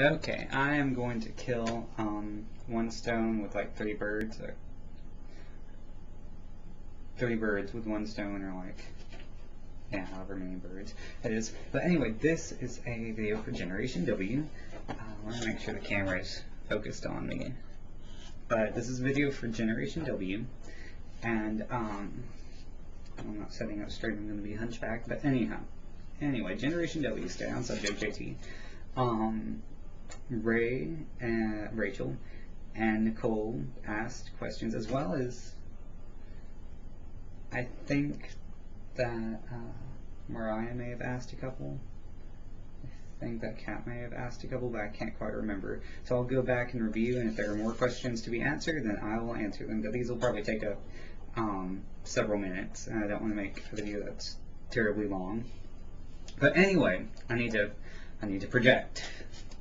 Okay, I am going to kill one stone with like three birds. Three birds with one stone, or like, yeah, however many birds it is. But anyway, this is a video for Generation W. I want to make sure the camera is focused on me. But this is a video for Generation W, and I'm not setting up straight, I'm going to be hunchbacked, but anyhow. Anyway, Generation W, stay on subject, JT. Ray and Rachel and Nicole asked questions, as well as I think that Mariah may have asked a couple. I think that Kat may have asked a couple, but I can't quite remember. So I'll go back and review, and if there are more questions to be answered, then I will answer them. But these will probably take up several minutes, and I don't want to make a video that's terribly long. But anyway, I need to project.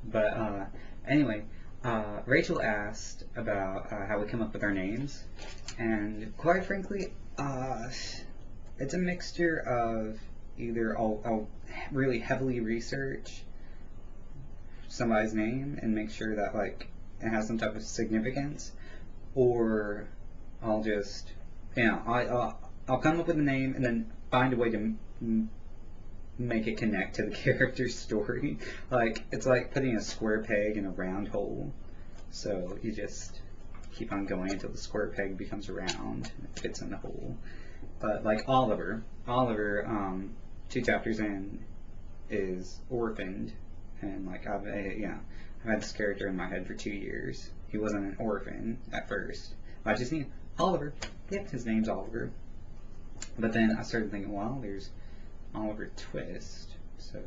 But anyway, Rachel asked about how we come up with our names, and quite frankly, it's a mixture of either I'll really heavily research somebody's name and make sure that like it has some type of significance, or I'll just, I'll come up with a name and then find a way to make it connect to the character's story. Like, it's like putting a square peg in a round hole. So you just keep on going until the square peg becomes round and it fits in the hole. But like Oliver, 2 chapters in, is orphaned, and like I've had this character in my head for 2 years. He wasn't an orphan at first. I just knew Oliver. Yep, his name's Oliver. But then I started thinking, well, there's Oliver Twist, so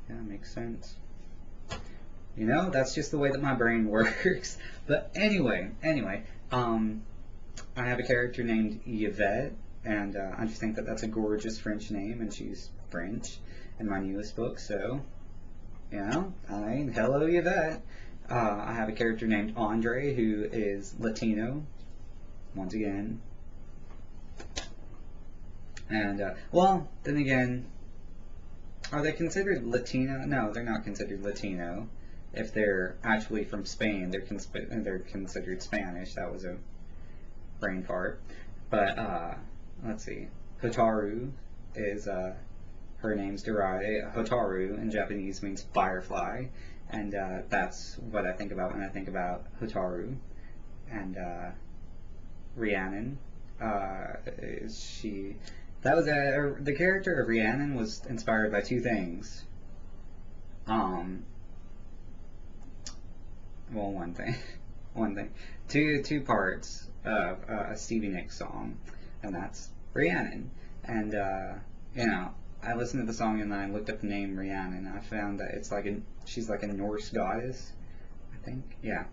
yeah, makes sense. You know, that's just the way that my brain works. But anyway, I have a character named Yvette, and I just think that that's a gorgeous French name, and she's French in my newest book, so, hello Yvette. I have a character named Andre, who is Latino, once again. And, well, then again, are they considered Latino? No, they're not considered Latino. If they're actually from Spain, they're considered Spanish. That was a brain fart. But, let's see. Hotaru is, her name's derived. Hotaru in Japanese means firefly. And, that's what I think about when I think about Hotaru. And, Rhiannon, the character of Rhiannon was inspired by 2 things. Well, one thing. Two parts of a Stevie Nicks song, and that's Rhiannon. And, I listened to the song and I looked up the name Rhiannon, and I found that she's like a Norse goddess, I think. Yeah.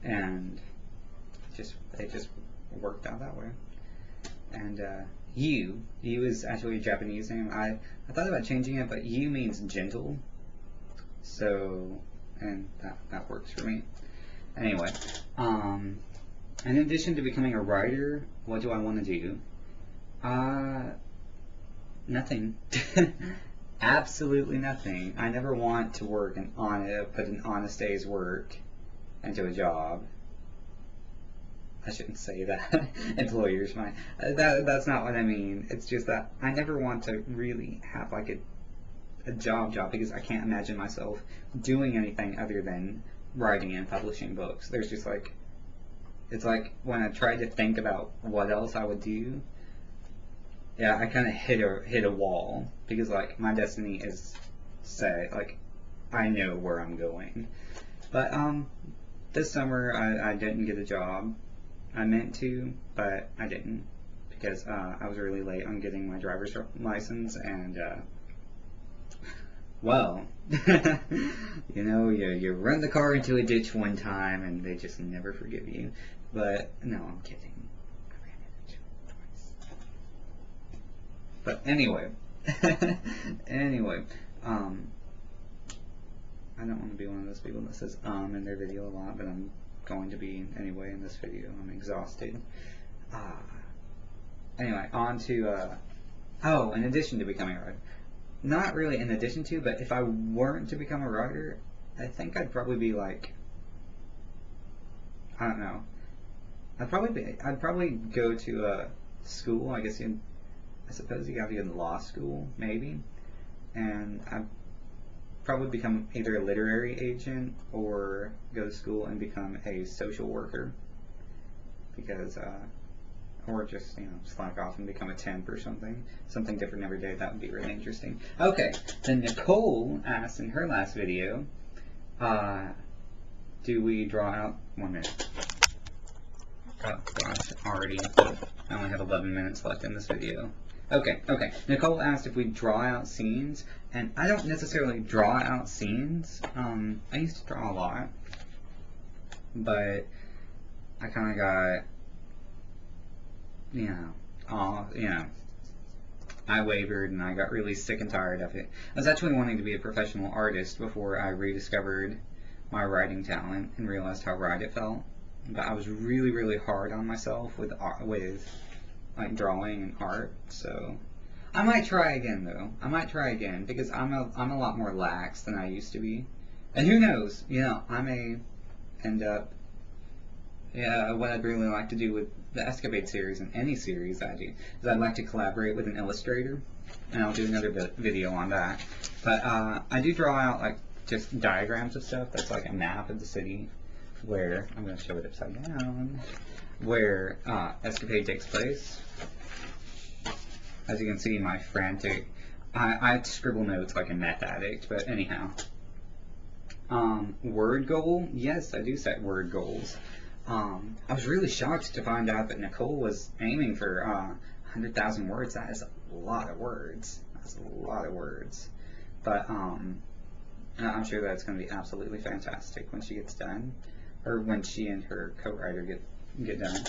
And it just worked out that way. And Yu is actually a Japanese name. I thought about changing it, but Yu means gentle, so, and that works for me. Anyway, in addition to becoming a writer, what do I want to do? Nothing. Absolutely nothing. I never want to work put an honest day's work into a job. I shouldn't say that. Employers might. That's not what I mean. It's just that I never want to really have like a job because I can't imagine myself doing anything other than writing and publishing books. There's just like, it's like when I tried to think about what else I would do, yeah, I kind of hit a wall, because like my destiny is set. Like, I know where I'm going. But this summer I didn't get a job. I meant to, but I didn't, because I was really late on getting my driver's license, and well, you run the car into a ditch one time and they just never forgive you. But no, I'm kidding. I ran into it twice. But anyway, I don't want to be one of those people that says in their video a lot, but I'm going to be anyway in this video. I'm exhausted. Anyway, on to in addition to becoming a writer, not really in addition to, but if I weren't to become a writer, I think I'd probably be like, I don't know. I'd probably go to a school. I guess I suppose you got to be in law school, maybe, and I'd probably become either a literary agent or go to school and become a social worker, because or just, slack off and become a temp or something different every day. That would be really interesting. Okay, then Nicole asked in her last video, do we draw out 1 minute? Oh gosh, already. I only have 11 minutes left in this video. Okay. Nicole asked if we draw out scenes, and I don't necessarily draw out scenes. I used to draw a lot, but I kind of got, I wavered and I got really sick and tired of it. I was actually wanting to be a professional artist before I rediscovered my writing talent and realized how right it felt. But I was really, really hard on myself with like drawing and art. So I might try again, though. I might try again because I'm a lot more lax than I used to be. And who knows? I may end up. What I'd really like to do with the Escapade series and any series I do is I'd like to collaborate with an illustrator, and I'll do another video on that. But I do draw out like just diagrams of stuff. That's like a map of the city where I'm going to show it upside down, where Escapade takes place. As you can see, my frantic, I scribble notes like a meth addict, but anyhow. Word goal? Yes, I do set word goals. I was really shocked to find out that Nicole was aiming for 100,000 words. That is a lot of words. That's a lot of words. But I'm sure that's going to be absolutely fantastic when she gets done, or when she and her co-writer get done.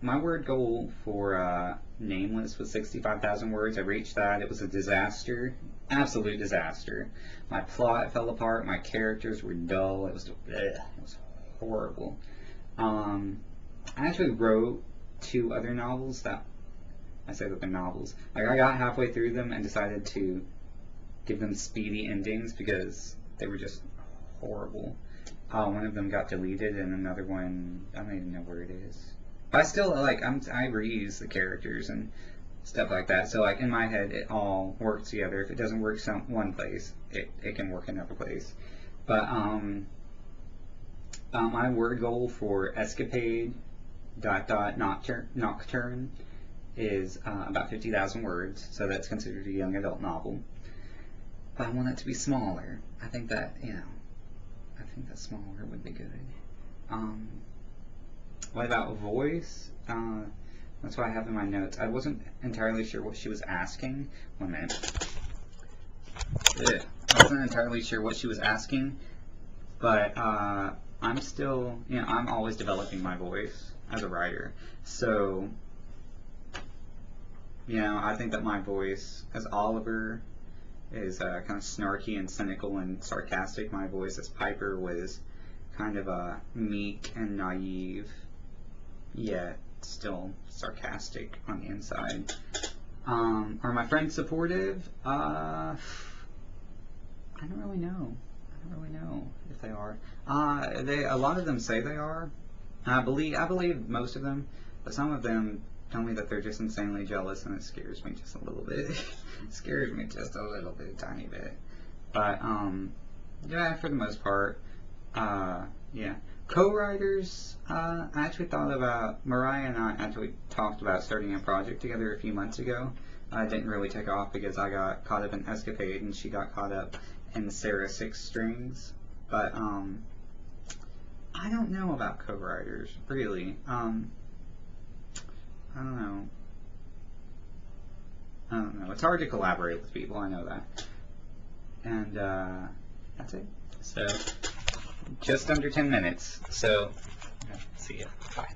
My word goal for Nameless was 65,000 words. I reached that. It was a disaster, absolute disaster. My plot fell apart. My characters were dull. It was horrible. I actually wrote 2 other novels that, I say that they're novels. Like, I got halfway through them and decided to give them speedy endings because they were just horrible. One of them got deleted, and another one, I don't even know where it is. But I still, like, I reuse the characters and stuff like that. So, like, in my head, it all works together. If it doesn't work one place, it can work another place. But, my word goal for Escapade ... Nocturne is about 50,000 words, so that's considered a young adult novel. But I want it to be smaller. I think that, I think that smaller would be good. What about voice? That's what I have in my notes. I wasn't entirely sure what she was asking. 1 minute. I wasn't entirely sure what she was asking, but I'm still, I'm always developing my voice as a writer. So, I think that my voice as Oliver is kind of snarky and cynical and sarcastic. My voice as Piper was kind of meek and naive, yet still sarcastic on the inside. Are my friends supportive? I don't really know. I don't really know if they are. A lot of them say they are. I believe most of them, but some of them tell me that they're just insanely jealous, and it scares me just a little bit. It scares me just a little bit, a tiny bit. But yeah, for the most part, yeah. Co-writers, I actually thought about, Mariah and I actually talked about starting a project together a few months ago. It didn't really take off because I got caught up in Escapade and she got caught up in Sarah Six Strings. But I don't know about co-writers, really. I don't know. It's hard to collaborate with people, I know that. And that's it. So, just under 10 minutes. So, see ya. Bye.